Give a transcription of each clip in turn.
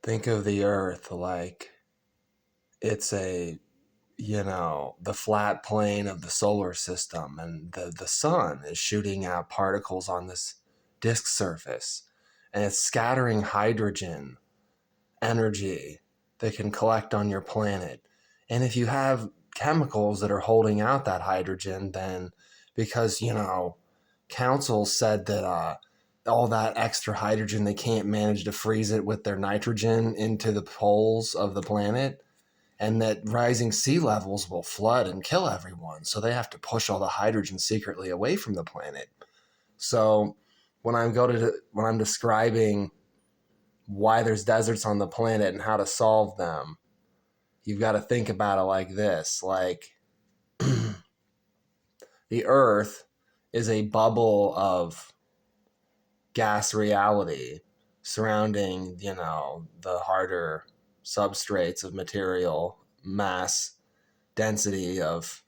Think of the earth like it's the flat plane of the solar system, and the sun is shooting out particles on this disk surface, and it's scattering hydrogen energy that can collect on your planet. And if you have chemicals that are holding out that hydrogen, then because, council said that all that extra hydrogen, they can't manage to freeze it with their nitrogen into the poles of the planet, and that rising sea levels will flood and kill everyone. So they have to push all the hydrogen secretly away from the planet. So when I'm describing why there's deserts on the planet and how to solve them, you've got to think about it like this. Like the earth is a bubble of gas reality surrounding, the harder substrates of material, mass, density of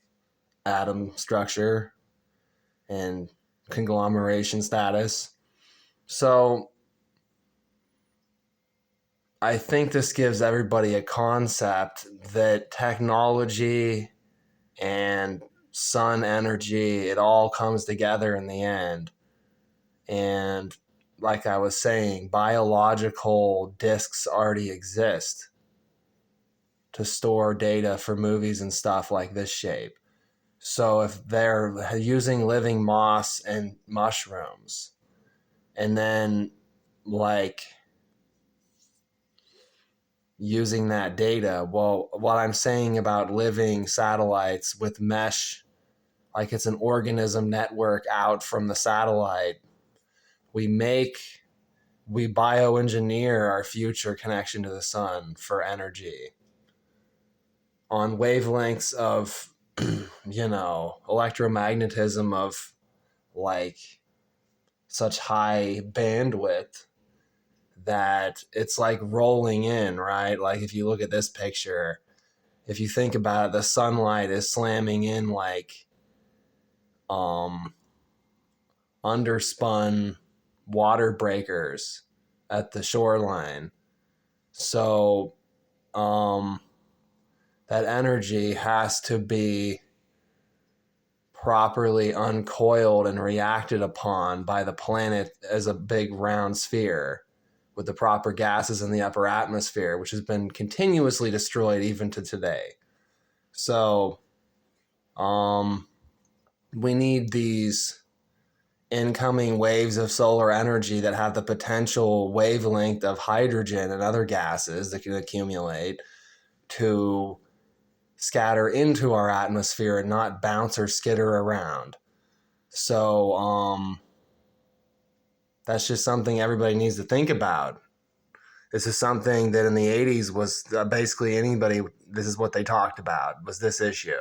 atom structure, and conglomeration status. So I think this gives everybody a concept that technology and sun energy, it all comes together in the end. And like I was saying, biological disks already exist to store data for movies and stuff like this shape. So if they're using living moss and mushrooms, and then like using that data, well, what I'm saying about living satellites with mesh, like it's an organism network out from the satellite, we bioengineer our future connection to the sun for energy on wavelengths of electromagnetism of like such high bandwidth that it's like rolling in, right? Like if you look at this picture, if you think about it, the sunlight is slamming in like underspun water breakers at the shoreline. So that energy has to be properly uncoiled and reacted upon by the planet as a big round sphere with the proper gases in the upper atmosphere, which has been continuously destroyed even to today. So we need these incoming waves of solar energy that have the potential wavelength of hydrogen and other gases that can accumulate to scatter into our atmosphere and not bounce or skitter around. So that's just something everybody needs to think about. This is something that in the 80s was basically anybody, this is what they talked about, was this issue.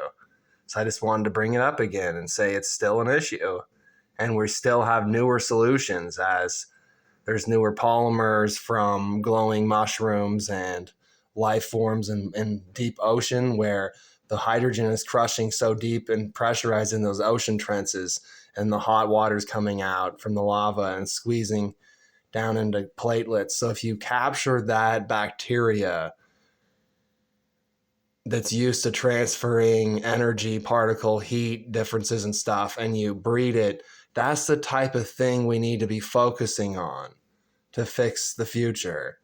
So I just wanted to bring it up again and say it's still an issue. And we still have newer solutions, as there's newer polymers from glowing mushrooms and life forms in deep ocean where the hydrogen is crushing so deep and pressurizing those ocean trenches, and the hot water's coming out from the lava and squeezing down into platelets. So if you capture that bacteria that's used to transferring energy, particle, heat differences and stuff, and you breed it, that's the type of thing we need to be focusing on to fix the future.